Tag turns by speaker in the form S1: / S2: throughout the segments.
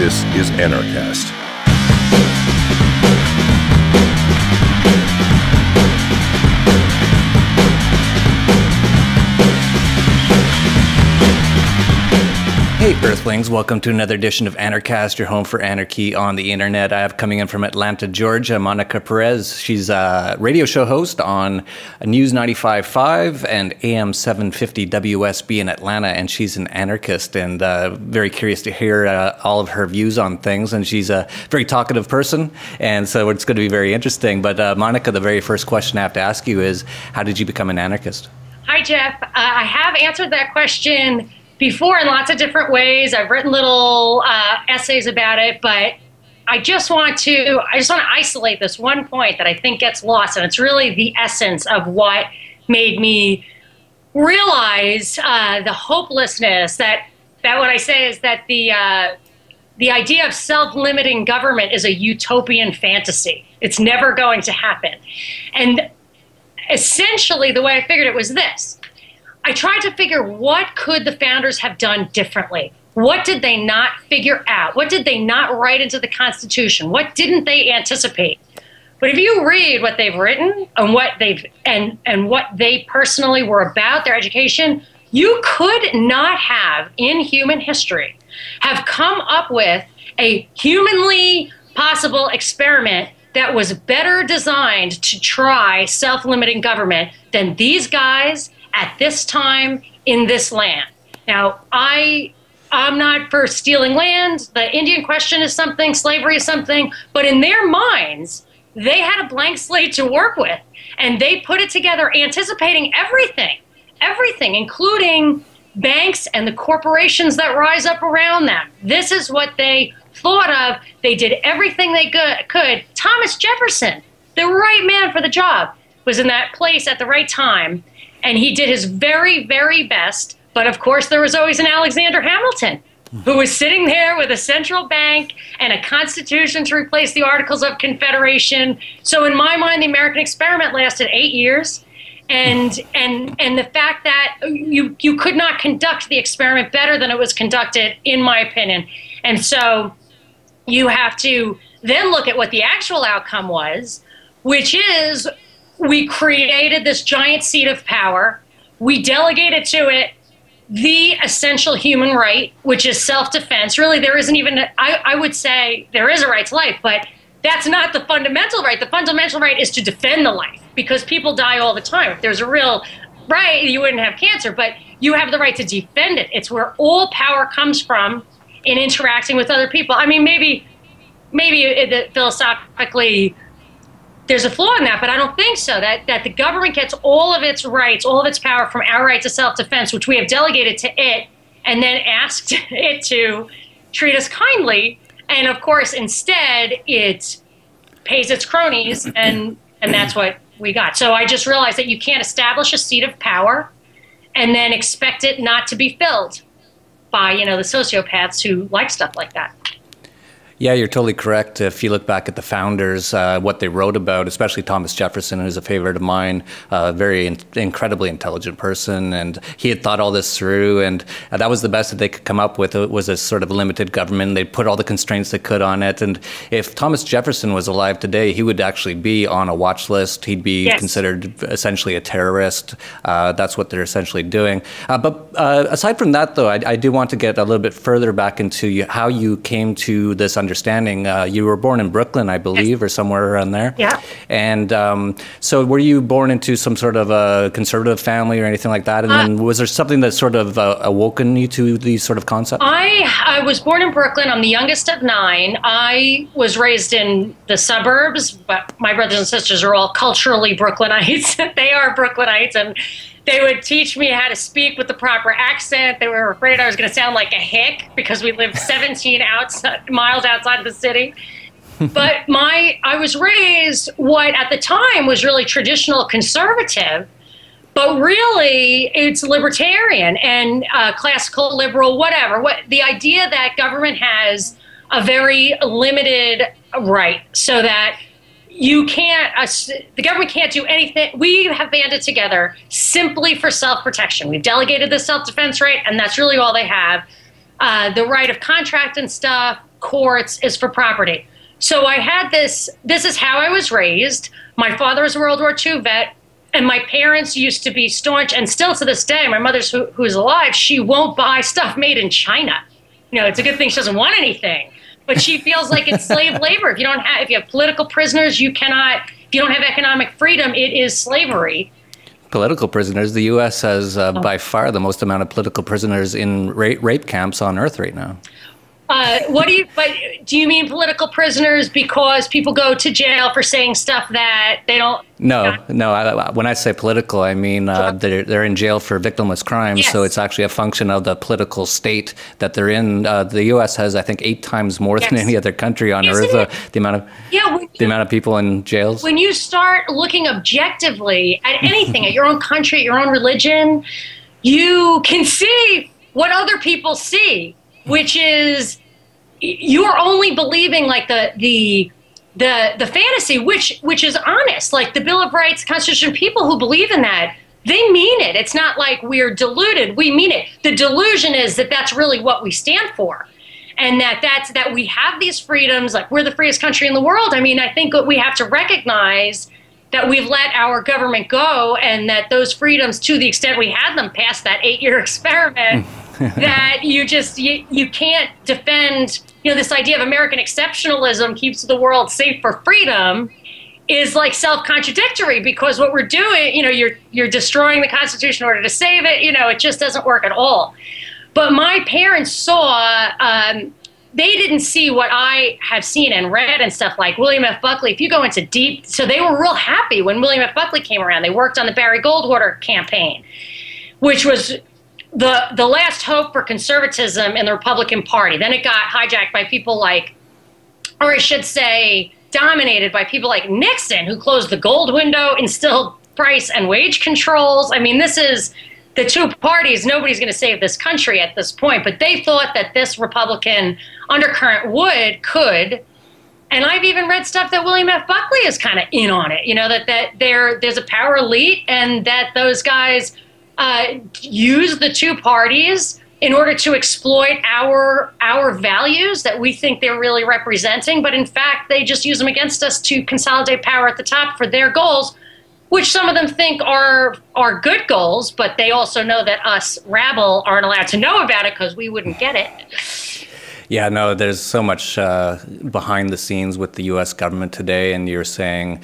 S1: This is Anarchast.
S2: Hey Earthlings, welcome to another edition of Anarchast, your home for anarchy on the internet. I have coming in from Atlanta, Georgia, Monica Perez. She's a radio show host on News 95.5 and AM 750 WSB in Atlanta, and she's an anarchist and very curious to hear all of her views on things. And she's a very talkative person, and so it's going to be very interesting. But Monica, the very first question I have to ask you is, how did you become an anarchist?
S3: Hi, Jeff. I have answered that question before in lots of different ways. I've written little essays about it, but I just want to isolate this one point that I think gets lost, and it's really the essence of what made me realize the hopelessness that what I say is that the idea of self-limiting government is a utopian fantasy. It's never going to happen. And essentially the way I figured it was this. I tried to figure, what could the founders have done differently? What did they not figure out? What did they not write into the Constitution? What didn't they anticipate? But if you read what they've written and what they personally were about, their education, you could not have in human history have come up with a humanly possible experiment that was better designed to try self-limiting government than these guys at this time in this land. Now, I'm not for stealing land. The Indian question is something, slavery is something, but in their minds, they had a blank slate to work with, and they put it together anticipating everything, including banks and the corporations that rise up around them. This is what they thought of. They did everything they could. Thomas Jefferson, the right man for the job, was in that place at the right time. And he did his very, very best. But of course, there was always an Alexander Hamilton who was sitting there with a central bank and a constitution to replace the Articles of Confederation. So in my mind, the American experiment lasted 8 years. And the fact that you could not conduct the experiment better than it was conducted, in my opinion. And so you have to then look at what the actual outcome was, which is we created this giant seat of power. We delegated to it the essential human right, which is self-defense. Really, there isn't even, I would say there is a right to life, but that's not the fundamental right. The fundamental right is to defend the life, because people die all the time. If there's a real right, you wouldn't have cancer, but you have the right to defend it. It's where all power comes from in interacting with other people. I mean, maybe philosophically, there's a flaw in that, but I don't think so, that the government gets all of its rights, all of its power from our right to self-defense, which we have delegated to it, and then asked it to treat us kindly. And of course, instead, it pays its cronies, and that's what we got. So I just realized that you can't establish a seat of power and then expect it not to be filled by, the sociopaths who like stuff like that.
S2: Yeah, you're totally correct. If you look back at the founders, what they wrote about, especially Thomas Jefferson, who's a favorite of mine, very incredibly intelligent person, and he had thought all this through, and that was the best that they could come up with. It was a sort of limited government. They put all the constraints they could on it, and if Thomas Jefferson was alive today, he would actually be on a watch list. He'd be considered essentially a terrorist. That's what they're essentially doing. But aside from that, though, I do want to get a little bit further back into how you came to this understanding. You were born in Brooklyn, I believe, or somewhere around there.
S3: Yeah.
S2: And so were you born into some sort of a conservative family or anything like that? And then was there something that sort of awoken you to these sort of concepts?
S3: I was born in Brooklyn. I'm the youngest of 9. I was raised in the suburbs, but my brothers and sisters are all culturally Brooklynites. They are Brooklynites, and they would teach me how to speak with the proper accent. They were afraid I was going to sound like a hick because we lived 17 miles outside the city. But I was raised what at the time was really traditional conservative, but really it's libertarian and classical liberal, whatever. The idea that government has a very limited right, so that the government can't do anything. We have banded together simply for self-protection. We've delegated the self-defense right, and that's really all they have. The right of contract and stuff, courts is for property. So I had this is how I was raised. My father was a World War II vet, and my parents used to be staunch, and still to this day, my mother's who's alive, she won't buy stuff made in China. You know, it's a good thing she doesn't want anything, but she feels like it's slave labor. If you have political prisoners, you cannot, if you don't have economic freedom, it is slavery.
S2: Political prisoners. The U.S. has by far the most amount of political prisoners in rape camps on Earth right now.
S3: But do you mean political prisoners because people go to jail for saying stuff that they don't?
S2: No. When I say political, I mean they're in jail for victimless crimes. Yes. So it's actually a function of the political state that they're in. The U.S. has, I think, 8 times more than any other country on Earth. The amount of people in jails.
S3: When you start looking objectively at anything, at your own country, at your own religion, you can see what other people see, which is you're only believing like the fantasy, which is honest. Like the Bill of Rights, Constitution, people who believe in that, they mean it. It's not like we're deluded. We mean it. The delusion is that that's really what we stand for, and that we have these freedoms. Like we're the freest country in the world. I mean, I think we have to recognize that we've let our government go, and that those freedoms, to the extent we had them past that 8-year experiment, that you can't defend, this idea of American exceptionalism keeps the world safe for freedom is like self-contradictory, because what we're doing, you're destroying the Constitution in order to save it. It just doesn't work at all. But my parents saw, they didn't see what I have seen and read and stuff like William F. Buckley. If you go into deep, so they were real happy when William F. Buckley came around. They worked on the Barry Goldwater campaign, which was the last hope for conservatism in the Republican Party. Then it got hijacked by people like, or I should say, dominated by people like Nixon, who closed the gold window, instilled price and wage controls. I mean, this is the two parties. Nobody's going to save this country at this point, but they thought that this Republican undercurrent could. And I've even read stuff that William F. Buckley is kind of in on it, that there's a power elite, and that those guys use the two parties in order to exploit our values that we think they're really representing. But in fact, they just use them against us to consolidate power at the top for their goals, which some of them think are good goals, but they also know that us rabble aren't allowed to know about it because we wouldn't get it.
S2: Yeah, no, there's so much behind the scenes with the U.S. government today, and you're saying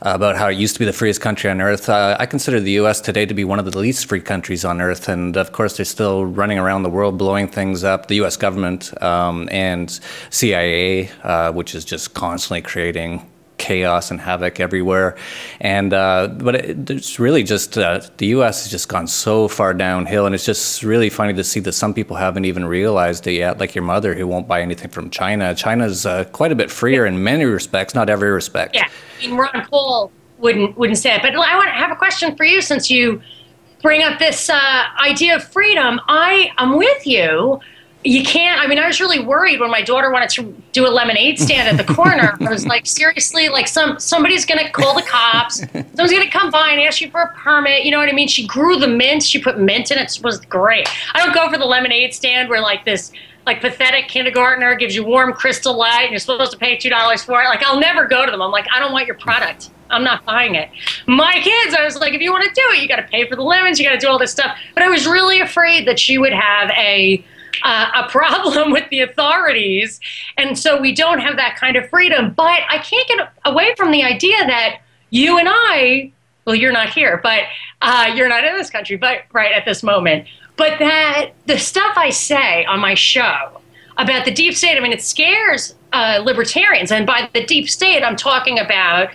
S2: about how it used to be the freest country on earth. I consider the U.S. today to be one of the least free countries on earth, and of course they're still running around the world blowing things up, the U.S. government and CIA, which is just constantly creating chaos and havoc everywhere. And but it's really just the U.S. has just gone so far downhill, and it's just really funny to see that some people haven't even realized it yet, like your mother, who won't buy anything from China. China's quite a bit freer in many respects, not every respect.
S3: Yeah, I mean, Ron Paul wouldn't say it. But I want to have a question for you, since you bring up this idea of freedom. I'm with you. You can't, I mean, I was really worried when my daughter wanted to do a lemonade stand at the corner. I was like, seriously, like somebody's going to call the cops. Someone's going to come by and ask you for a permit. You know what I mean? She grew the mint. She put mint in it. It was great. I don't go for the lemonade stand where like this like pathetic kindergartner gives you warm Crystal Light and you're supposed to pay $2 for it. Like, I'll never go to them. I'm like, I don't want your product. I'm not buying it. My kids, I was like, if you want to do it, you got to pay for the lemons. You got to do all this stuff. But I was really afraid that she would have a problem with the authorities, and so we don't have that kind of freedom. But I can't get away from the idea that you and I, well, you're not here, but you're not in this country, but right at this moment, but that the stuff I say on my show about the deep state, I mean, it scares libertarians, and by the deep state, I'm talking about,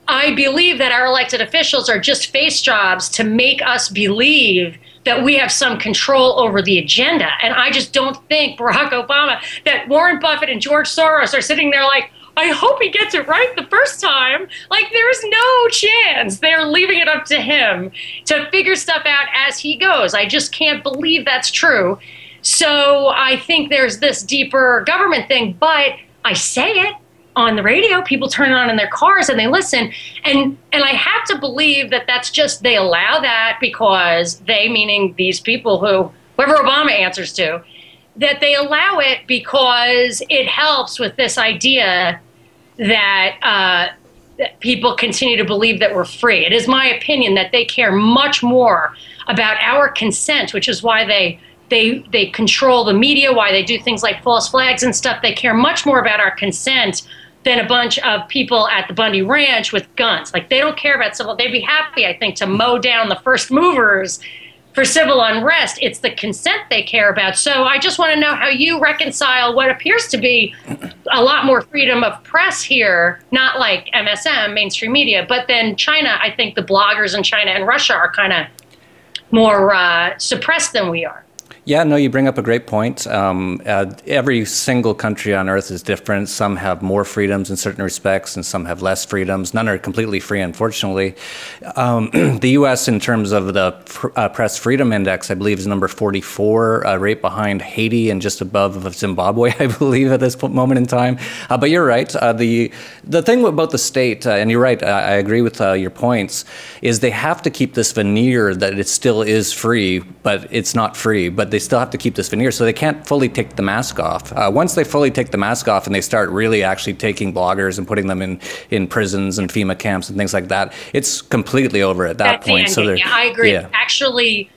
S3: I believe that our elected officials are just face jobs to make us believe that we have some control over the agenda. And I just don't think Barack Obama, that Warren Buffett and George Soros are sitting there like, I hope he gets it right the first time. Like, there's no chance. They're leaving it up to him to figure stuff out as he goes. I just can't believe that's true. So I think there's this deeper government thing, but I say it on the radio, people turn it on in their cars and they listen. And I have to believe that that's just, they allow that because they, meaning these people whoever Obama answers to, that they allow it because it helps with this idea that that people continue to believe that we're free. It is my opinion that they care much more about our consent, which is why they control the media, why they do things like false flags and stuff. They care much more about our consent than a bunch of people at the Bundy Ranch with guns. Like, they don't care about civil. They'd be happy, I think, to mow down the first movers for civil unrest. It's the consent they care about. So I just want to know how you reconcile what appears to be a lot more freedom of press here, not like MSM, mainstream media, but then China. I think the bloggers in China and Russia are kind of more suppressed than we are.
S2: Yeah, no, you bring up a great point. Every single country on earth is different. Some have more freedoms in certain respects, and some have less freedoms. None are completely free, unfortunately. The U.S., in terms of the Press Freedom Index, I believe is number 44, right behind Haiti and just above Zimbabwe, I believe, at this moment in time. But you're right. The thing about the state, and you're right, I agree with your points, is they have to keep this veneer that it still is free, but it's not free. But they still have to keep this veneer, so they can't fully take the mask off. Once they fully take the mask off and they start really actually taking bloggers and putting them in prisons and FEMA camps and things like that, it's completely over at that point. So
S3: yeah, I agree. Yeah. Actually,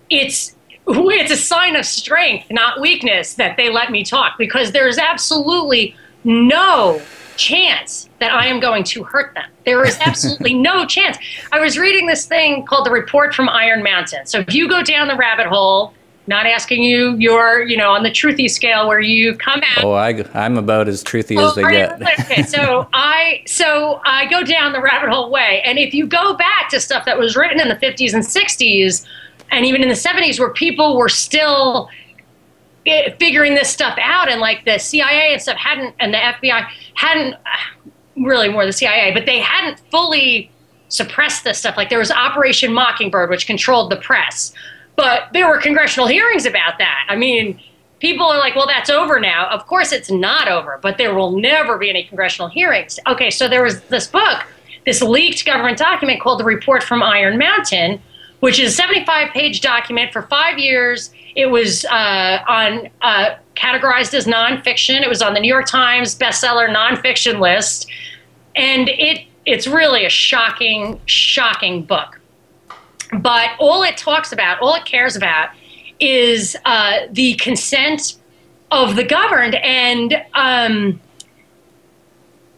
S3: it's a sign of strength, not weakness, that they let me talk, because there's absolutely no chance that I am going to hurt them. There is absolutely no chance. I was reading this thing called The Report from Iron Mountain. So if you go down the rabbit hole, not asking you, you're, on the truthy scale where you come out.
S2: Oh, I'm about as truthy as they get.
S3: Okay, so I go down the rabbit hole way. And if you go back to stuff that was written in the 50s and 60s, and even in the 70s, where people were still figuring this stuff out, and like the CIA and stuff and the FBI hadn't, really more the CIA, but they hadn't fully suppressed this stuff. Like, there was Operation Mockingbird, which controlled the press. But there were congressional hearings about that. I mean, people are like, well, that's over now. Of course it's not over, but there will never be any congressional hearings. Okay, so there was this book, this leaked government document called The Report from Iron Mountain, which is a 75-page document for 5 years. It was categorized as nonfiction. It was on the New York Times bestseller nonfiction list. And it's really a shocking, shocking book. But all it talks about, all it cares about, is the consent of the governed, and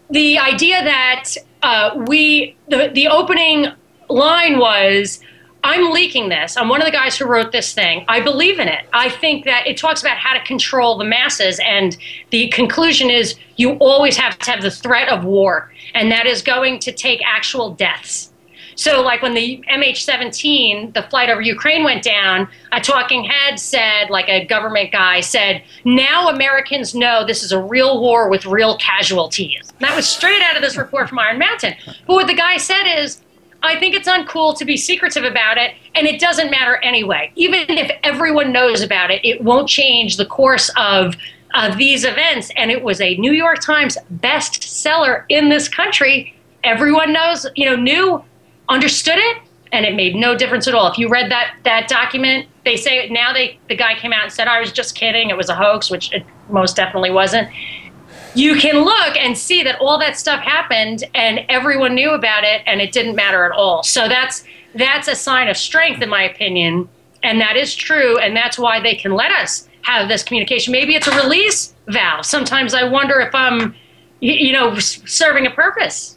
S3: the idea that the opening line was, I'm leaking this. I'm one of the guys who wrote this thing. I believe in it. I think that it talks about how to control the masses, and the conclusion is you always have to have the threat of war, and that is going to take actual deaths. So like when the MH17, the flight over Ukraine, went down, a talking head said, like a government guy said, now Americans know this is a real war with real casualties. And that was straight out of this report from Iron Mountain. But what the guy said is, I think it's uncool to be secretive about it, and it doesn't matter anyway. Even if everyone knows about it, it won't change the course of these events. And it was a New York Times bestseller in this country. Everyone knows, knew, understood it, and it made no difference at all. If you read that document, they say now the guy came out and said, I was just kidding, it was a hoax, which it most definitely wasn't. You can look and see that all that stuff happened and everyone knew about it and it didn't matter at all. So that's a sign of strength, in my opinion, and that is true, and that's why they can let us have this communication. Maybe it's a release valve. Sometimes I wonder if I'm, serving a purpose.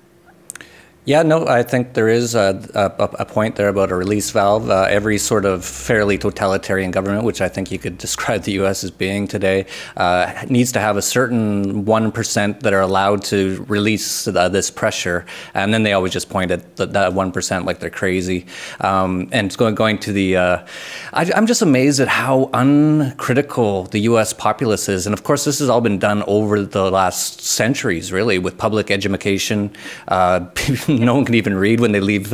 S2: Yeah, no, I think there is a point there about a release valve. Every sort of fairly totalitarian government, which I think you could describe the U.S. as being today, needs to have a certain 1% that are allowed to release this pressure. And then they always just point at that 1% like they're crazy. And going to the, I'm just amazed at how uncritical the U.S. populace is. And of course, this has all been done over the last centuries, really, with public education. no one can even read when they leave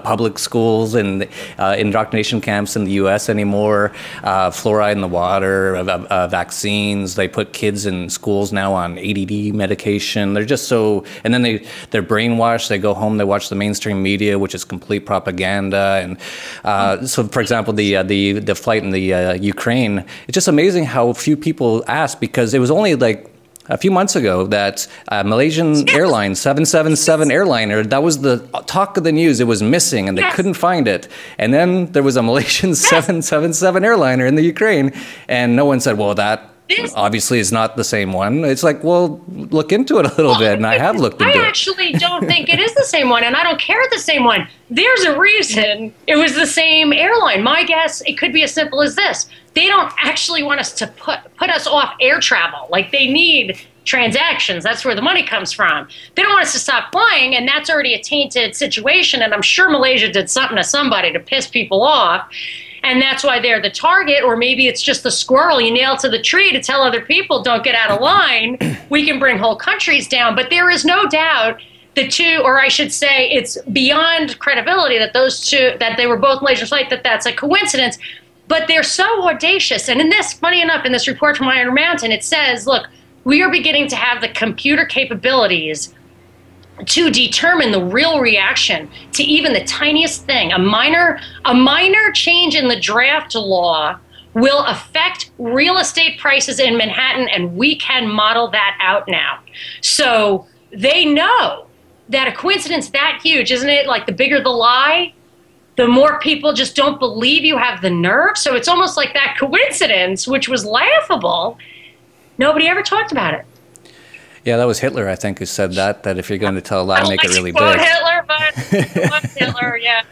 S2: public schools and indoctrination camps in the U.S. anymore. Fluoride in the water, vaccines. They put kids in schools now on ADD medication. They're just so, and then they're brainwashed. They go home, they watch the mainstream media, which is complete propaganda. And so, for example, the flight in the Ukraine, it's just amazing how few people ask, because it was only like a few months ago that Malaysian Airlines 777 airliner, that was the talk of the news. It was missing and they couldn't find it. And then there was a Malaysian 777 airliner in the Ukraine, and no one said, well, that obviously is not the same one. It's like, well, look into it a little bit, and I have looked into it.
S3: I actually don't think it is the same one, and I don't care it's the same one. There's a reason it was the same airline. My guess, it could be as simple as this. They don't actually want us to put us off air travel. Like, they need transactions. That's where the money comes from. They don't want us to stop flying, and that's already a tainted situation, and I'm sure Malaysia did something to somebody to piss people off. And that's why they're the target, or maybe it's just the squirrel you nail to the tree to tell other people, don't get out of line. We can bring whole countries down. But there is no doubt the two, or I should say, it's beyond credibility that those two, that they were both Malaysian flight, that's a coincidence. But they're so audacious. And in this, funny enough, in this report from Iron Mountain, it says, look, we are beginning to have the computer capabilities to determine the real reaction to even the tiniest thing. A minor change in the draft law will affect real estate prices in Manhattan, and we can model that out now. So they know that a coincidence that huge, isn't it? Like, the bigger the lie, the more people just don't believe you have the nerve. So it's almost like that coincidence, which was laughable, nobody ever talked about it.
S2: Yeah, that was Hitler, I think, who said that if you're going to tell a lie, make it really big.
S3: Hitler, but Hitler, yeah.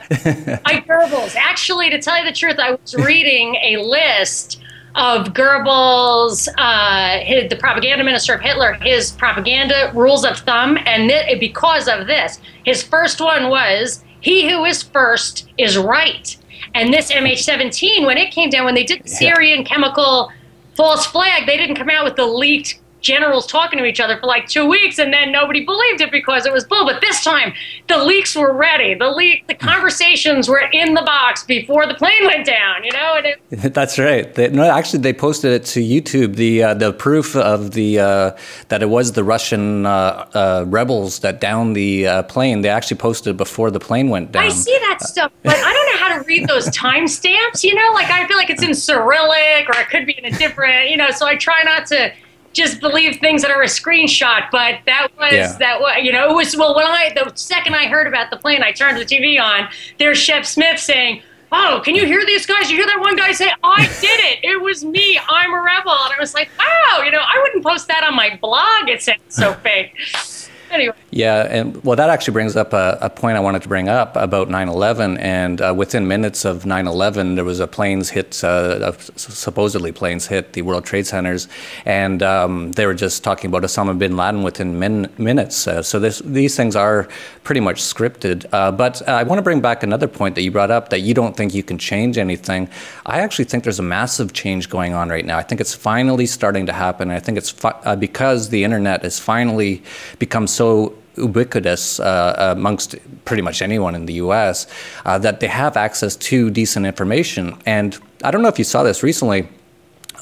S3: I Goebbels. Actually, to tell you the truth, I was reading a list of Goebbels, the propaganda minister of Hitler, his propaganda rules of thumb, and because of this, his first one was, he who is first is right. And this MH17, when it came down, when they did the Syrian chemical false flag, they didn't come out with the leaked generals talking to each other for like 2 weeks, and then nobody believed it because it was bull. But this time, the leaks were ready. The conversations were in the box before the plane went down. You know,
S2: that's right. Actually, they posted it to YouTube. The proof of that it was the Russian rebels that downed the plane. They actually posted it before the plane went down.
S3: I see that stuff, but I don't know how to read those timestamps. You know, like, I feel like it's in Cyrillic, or it could be in a different. You know, so I try not to just believe things that are a screenshot, but that was, you know, it was, well, the second I heard about the plane, I turned the TV on, there's Shep Smith saying, oh, can you hear these guys? You hear that one guy say, I did it. It was me. I'm a rebel. And I was like, wow, you know, I wouldn't post that on my blog. It sounds so fake. Anyway.
S2: Yeah, and well, that actually brings up a point I wanted to bring up about 9/11. And within minutes of 9/11, there was a planes hit, supposedly planes hit the World Trade Centers, and they were just talking about Osama bin Laden within minutes. So these things are pretty much scripted. But I want to bring back another point that you brought up, that you don't think you can change anything. I actually think there's a massive change going on right now. I think it's finally starting to happen. I think it's because the internet has finally become so ubiquitous amongst pretty much anyone in the U.S. That they have access to decent information. And I don't know if you saw this recently.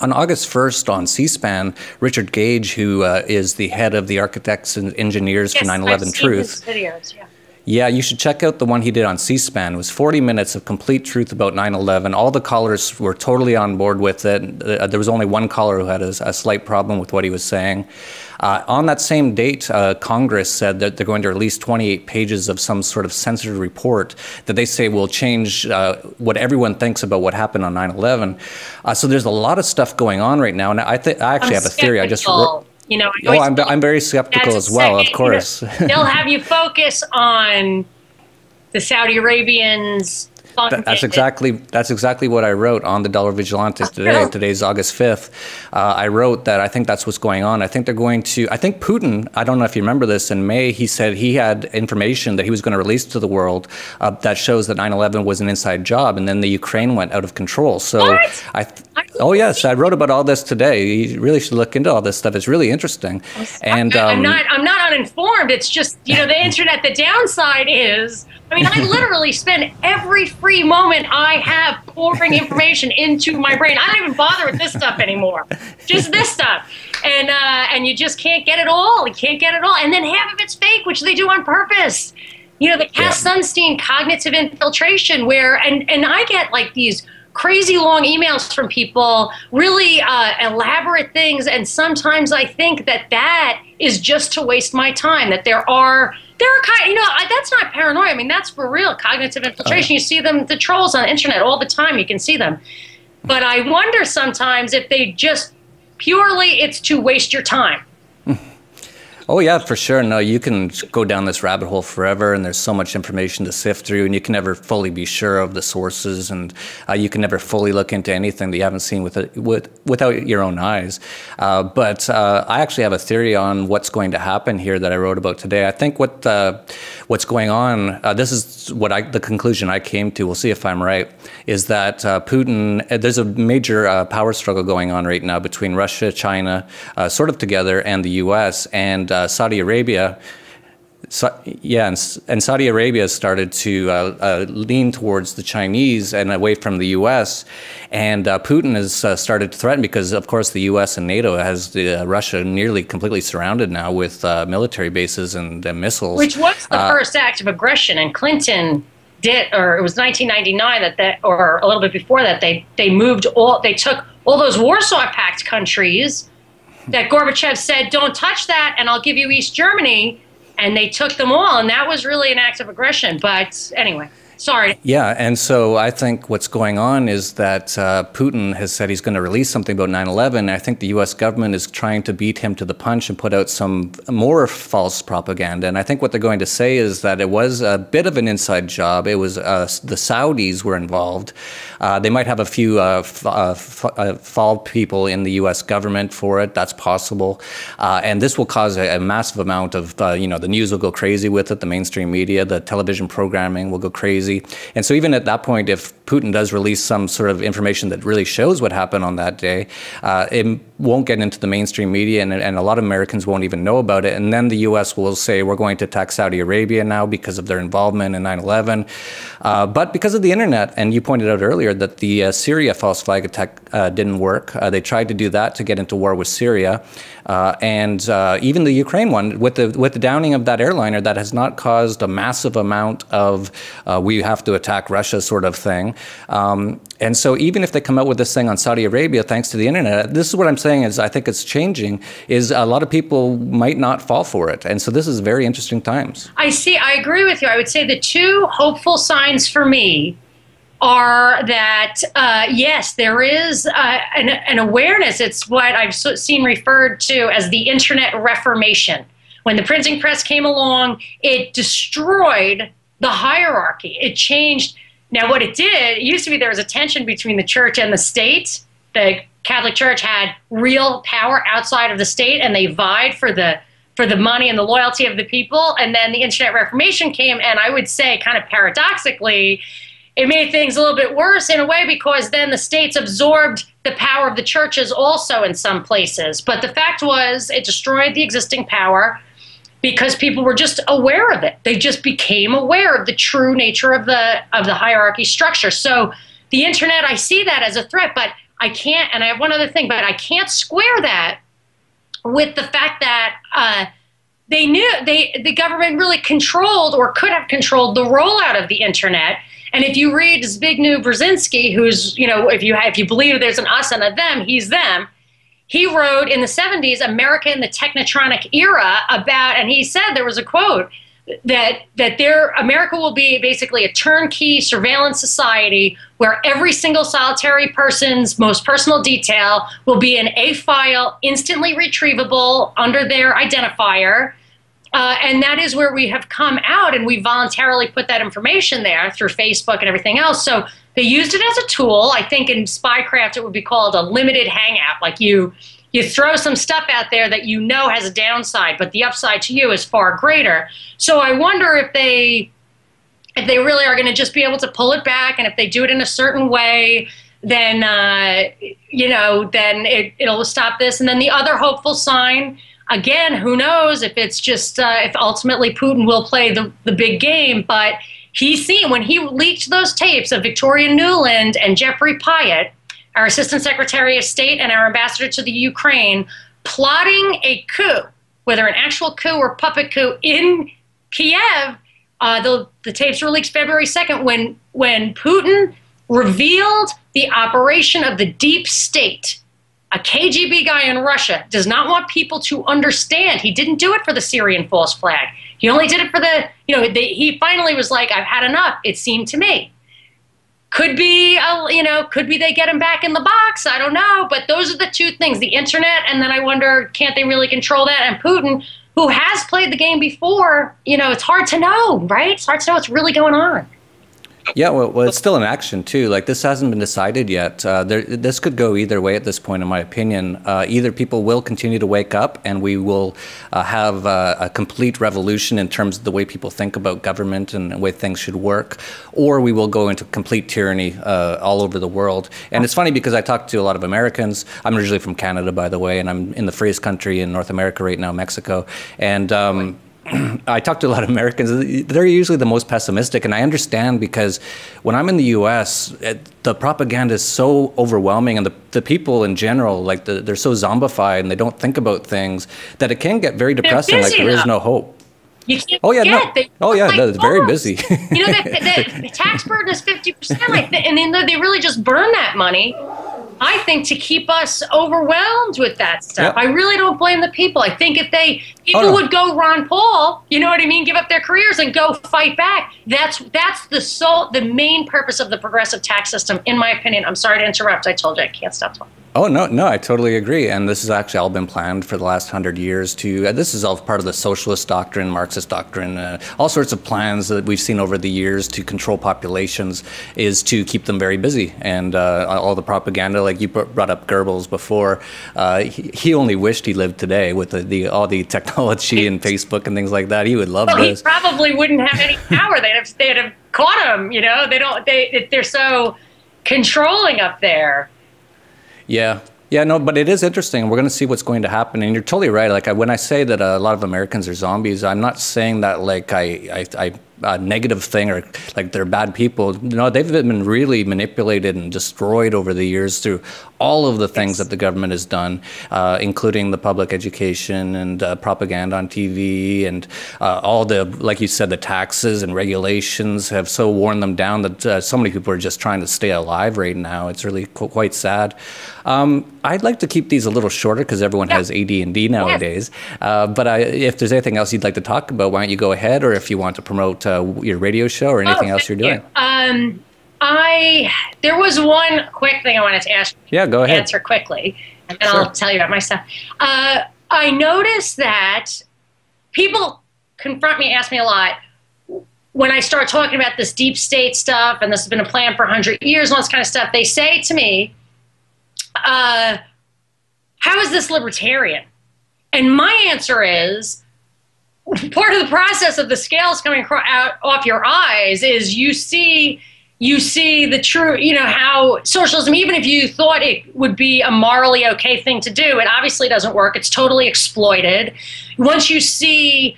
S2: On August 1st on C-SPAN, Richard Gage, who is the head of the Architects and Engineers for 9/11 Truth.
S3: Videos, yeah.
S2: Yeah, you should check out the one he did on C-SPAN. It was 40 minutes of complete truth about 9/11. All the callers were totally on board with it. There was only one caller who had a slight problem with what he was saying. On that same date, Congress said that they're going to release 28 pages of some sort of censored report that they say will change what everyone thinks about what happened on 9/11. So there's a lot of stuff going on right now. And I actually have a theory. I just wrote.
S3: You know,
S2: I'm very skeptical as well, of course.
S3: You know, they'll have you focus on the Saudi Arabians.
S2: That's exactly what I wrote on the Dollar Vigilante today. Today's August 5th. I wrote that I think that's what's going on. I think they're going to. I think Putin. I don't know if you remember this. In May, he said he had information that he was going to release to the world that shows that 9/11 was an inside job, and then the Ukraine went out of control. So Oh yes, I wrote about all this today. You really should look into all this stuff. It's really interesting. And
S3: I'm not uninformed. It's just, you know, the internet. The downside is, I mean, I literally spend every free moment I have pouring information into my brain. I don't even bother with this stuff anymore. Just this stuff. And you just can't get it all. You can't get it all. And then half of it's fake, which they do on purpose. You know, the Cass Sunstein cognitive infiltration, where, and I get like these crazy long emails from people, really elaborate things, and sometimes I think that is just to waste my time. That there are kind, you know, that's not paranoia. I mean, that's for real cognitive infiltration. You see them, the trolls on the internet all the time. You can see them, but I wonder sometimes if they just purely it's to waste your time.
S2: Oh yeah, for sure. No, you can go down this rabbit hole forever, and there's so much information to sift through, and you can never fully be sure of the sources, and you can never fully look into anything that you haven't seen without your own eyes. But I actually have a theory on what's going to happen here that I wrote about today. I think what's going on, this is the conclusion I came to, we'll see if I'm right, is that Putin, there's a major power struggle going on right now between Russia, China, sort of together, and the U.S., and Saudi Arabia. And Saudi Arabia started to lean towards the Chinese and away from the U.S. And Putin has started to threaten, because, of course, the U.S. and NATO has Russia nearly completely surrounded now with military bases and missiles.
S3: Which was the first act of aggression. And Clinton did, or it was 1999 or a little bit before that, they took all those Warsaw Pact countries that Gorbachev said, don't touch that, and I'll give you East Germany, and they took them all, and that was really an act of aggression. But anyway, sorry.
S2: Yeah, and so I think what's going on is that Putin has said he's going to release something about 9/11. I think the U.S. government is trying to beat him to the punch and put out some more false propaganda. And I think what they're going to say is that it was a bit of an inside job. It was the Saudis were involved. They might have a few fall people in the U.S. government for it. That's possible. And this will cause a massive amount of, the news will go crazy with it. The mainstream media, the television programming will go crazy. And so even at that point, if Putin does release some sort of information that really shows what happened on that day, it won't get into the mainstream media, and a lot of Americans won't even know about it. And then the U.S. will say, we're going to attack Saudi Arabia now because of their involvement in 9/11. But because of the internet, and you pointed out earlier that the Syria false flag attack didn't work. They tried to do that to get into war with Syria. And even the Ukraine one, with the downing of that airliner, that has not caused a massive amount of we have to attack Russia sort of thing. And so even if they come out with this thing on Saudi Arabia, thanks to the internet, this is what I'm saying is I think it's changing, is a lot of people might not fall for it. And so this is very interesting times.
S3: I agree with you. I would say the two hopeful signs for me are that, yes, there is an awareness. It's what I've seen referred to as the Internet Reformation. When the printing press came along, it destroyed the hierarchy. It changed. Now, what it did, it used to be there was a tension between the church and the state. The Catholic Church had real power outside of the state, and they vied for the money and the loyalty of the people. And then the Internet Reformation came, and I would say kind of paradoxically, it made things a little bit worse in a way, because then the states absorbed the power of the churches also in some places. But the fact was, it destroyed the existing power because people were just aware of it. They just became aware of the true nature of the hierarchy structure. So the internet, I see that as a threat, but I can't, and I have one other thing, but I can't square that with the fact that they knew the government really controlled, or could have controlled, the rollout of the internet. And if you read Zbigniew Brzezinski, who's, if you believe there's an us and a them, he's them. He wrote in the 70s, America in the Technotronic Era, about, and he said, there was a quote, that America will be basically a turnkey surveillance society where every single solitary person's most personal detail will be in a file, instantly retrievable under their identifier. And that is where we have come out, and we voluntarily put that information there through Facebook and everything else. So they used it as a tool. I think in spycraft it would be called a limited hangout. Like you throw some stuff out there that you know has a downside, but the upside to you is far greater. So I wonder if they really are going to just be able to pull it back, and if they do it in a certain way, then it'll stop this. And then the other hopeful sign, again, who knows if it's just if ultimately Putin will play the big game, but he's seen when he leaked those tapes of Victoria Nuland and Jeffrey Pyatt, our Assistant Secretary of State and our ambassador to the Ukraine, plotting a coup, whether an actual coup or puppet coup in Kiev. The tapes were leaked February 2nd when Putin revealed the operation of the deep state. A KGB guy in Russia does not want people to understand. He didn't do it for the Syrian false flag. He only did it for he finally was like, I've had enough, it seemed to me. Could be, could be they get him back in the box. I don't know. But those are the two things, the internet, and then I wonder, can't they really control that? And Putin, who has played the game before, it's hard to know, right? It's hard to know what's really going on.
S2: Yeah, well, it's still in action, too. Like, this hasn't been decided yet. This could go either way at this point, in my opinion. Either people will continue to wake up and we will have a complete revolution in terms of the way people think about government and the way things should work, or we will go into complete tyranny all over the world. And it's funny because I talk to a lot of Americans. I'm originally from Canada, by the way, and I'm in the freest country in North America right now, Mexico. And I talk to a lot of Americans. They're usually the most pessimistic, and I understand because when I'm in the U.S., the propaganda is so overwhelming, and the people in general, like they're so zombified and they don't think about things that it can get very depressing. Like there is no hope.
S3: You can't
S2: oh yeah, they're very busy.
S3: The tax burden is 50%, and then they really just burn that money, I think, to keep us overwhelmed with that stuff. I really don't blame the people. I think if people would go Ron Paul, you know what I mean, give up their careers and go fight back. That's the main purpose of the progressive tax system, in my opinion. I'm sorry to interrupt. I told you I can't stop talking.
S2: Oh, no, I totally agree. And this has actually all been planned for the last 100 years this is all part of the socialist doctrine, Marxist doctrine, all sorts of plans that we've seen over the years to control populations is to keep them very busy. And all the propaganda, like you brought up Goebbels before, he only wished he lived today with all the technology and Facebook and things like that. He would love this.
S3: He probably wouldn't have any power. They'd have caught him, they're so controlling up there.
S2: Yeah, no, but it is interesting. We're going to see what's going to happen. And you're totally right. Like when I say that a lot of Americans are zombies, I'm not saying that like a negative thing or like they're bad people. No, they've been really manipulated and destroyed over the years through all of the things that the government has done, including the public education and propaganda on TV and all the, like you said, the taxes and regulations have so worn them down that so many people are just trying to stay alive right now. It's really quite sad. I'd like to keep these a little shorter because everyone has AD&D nowadays. But if there's anything else you'd like to talk about, why don't you go ahead, or if you want to promote your radio show or anything else you're doing.
S3: There was one quick thing I wanted to ask.
S2: Yeah, go ahead.
S3: Answer quickly, and then I'll tell you about my stuff. I noticed that people confront me, ask me a lot when I start talking about this deep state stuff, and this has been a plan for 100 years and all this kind of stuff. They say to me, how is this libertarian? And my answer is, part of the process of the scales coming out off your eyes is you see the true, how socialism, even if you thought it would be a morally okay thing to do, it obviously doesn't work. It's totally exploited. Once you see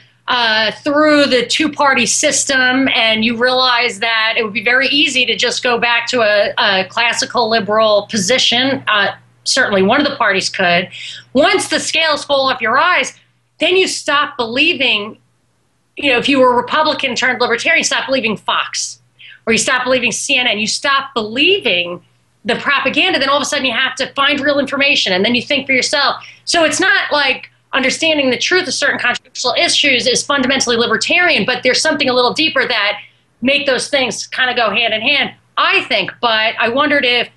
S3: through the two-party system and you realize that it would be very easy to just go back to a classical liberal position, certainly one of the parties could. Once the scales fall off your eyes, then you stop believing, if you were Republican turned libertarian, you stop believing Fox, or you stop believing CNN, you stop believing the propaganda, then all of a sudden you have to find real information, and then you think for yourself. So it's not like understanding the truth of certain controversial issues is fundamentally libertarian, but there's something a little deeper that make those things kind of go hand in hand, I think. But I wondered if,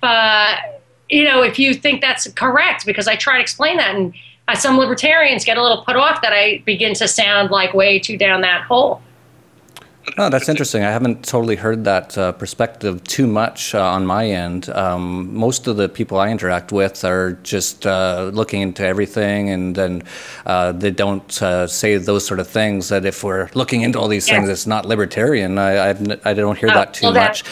S3: if you think that's correct, because I try to explain that, and some libertarians get a little put off that I begin to sound like way too down that hole.
S2: Oh, that's interesting. I haven't totally heard that perspective too much on my end. Most of the people I interact with are just looking into everything, and then they don't say those sort of things, that if we're looking into all these things, it's not libertarian. I don't hear that too much.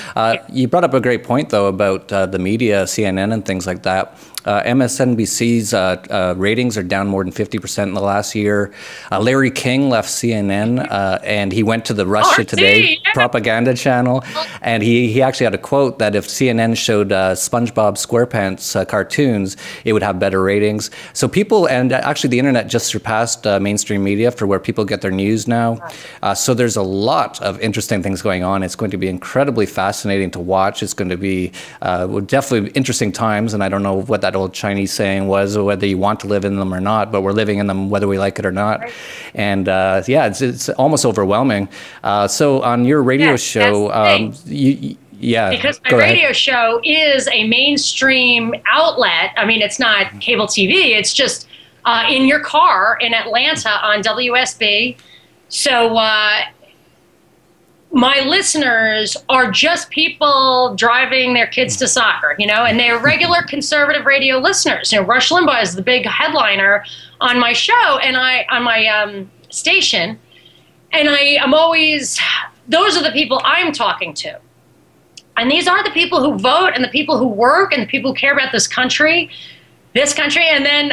S2: You brought up a great point, though, about the media, CNN and things like that. MSNBC's ratings are down more than 50% in the last year. Larry King left CNN and he went to the Russia Today propaganda channel. And he actually had a quote that if CNN showed SpongeBob SquarePants cartoons, it would have better ratings. So people, and actually the internet just surpassed mainstream media for where people get their news now. So there's a lot of interesting things going on. It's going to be incredibly fascinating to watch. It's going to be definitely interesting times, and I don't know what that old Chinese saying was, or whether you want to live in them or not, but we're living in them whether we like it or not. Right. And yeah, it's almost overwhelming. So on your radio show,
S3: because my radio show is a mainstream outlet. I mean, it's not cable TV. It's just in your car in Atlanta on WSB. So my listeners are just people driving their kids to soccer, you know, and they're regular conservative radio listeners. You know, Rush Limbaugh is the big headliner on my show and on my station. And I'm always, those are the people I'm talking to. And these are the people who vote and the people who work and the people who care about this country. And then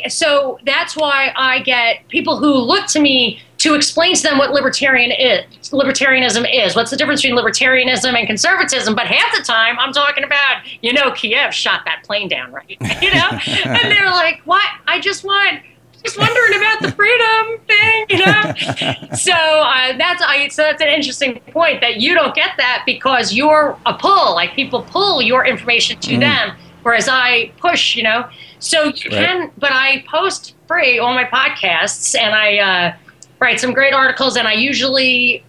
S3: so that's why I get people who look to me to explain to them what libertarianism is. What's the difference between libertarianism and conservatism? But half the time I'm talking about, you know, Kiev shot that plane down, right? You know, and they're like, what? Just wondering about the freedom thing, you know? So that's an interesting point, that you don't get that because you're a pull, like people pull your information to them, whereas I push, you know? So you can, but I post free on my podcasts, and I write some great articles, and I usually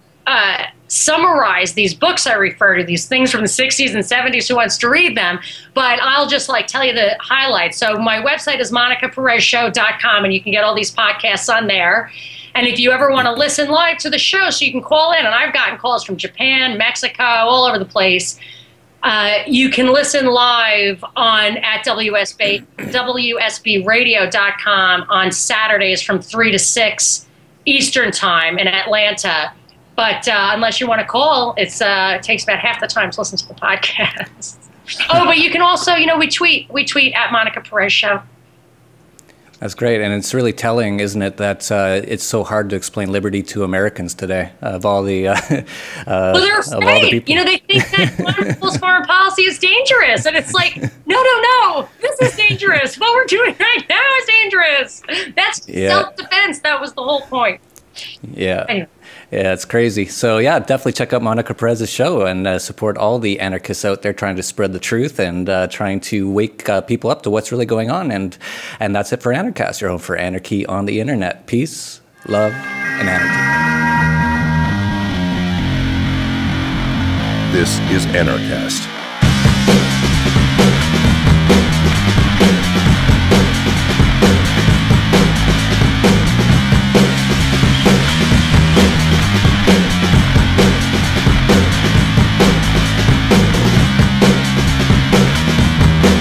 S3: summarize these books I refer to, these things from the 60s and 70s, who wants to read them, but I'll just like tell you the highlights. So my website is monicaperezshow.com, and you can get all these podcasts on there. And if you ever want to listen live to the show, so you can call in, and I've gotten calls from Japan, Mexico, all over the place. You can listen live at WSBradio.com on Saturdays from 3 to 6 Eastern time in Atlanta. But unless you want to call, it takes about half the time to listen to the podcast. Oh, but you can also, you know, we tweet at Monica Perez Show.
S2: That's great, and it's really telling, isn't it, that it's so hard to explain liberty to Americans today. Of all the
S3: well, they're afraid. You know, they think that Trump's foreign policy is dangerous, and it's like, no, this is dangerous. What we're doing right now is dangerous. That's self-defense. That was the whole point.
S2: Yeah.
S3: Anyway.
S2: Yeah, it's crazy. So yeah, definitely check out Monica Perez's show and support all the anarchists out there trying to spread the truth and trying to wake people up to what's really going on. And that's it for Anarchast, your home for anarchy on the internet. Peace, love, and anarchy.
S1: This is Anarchast.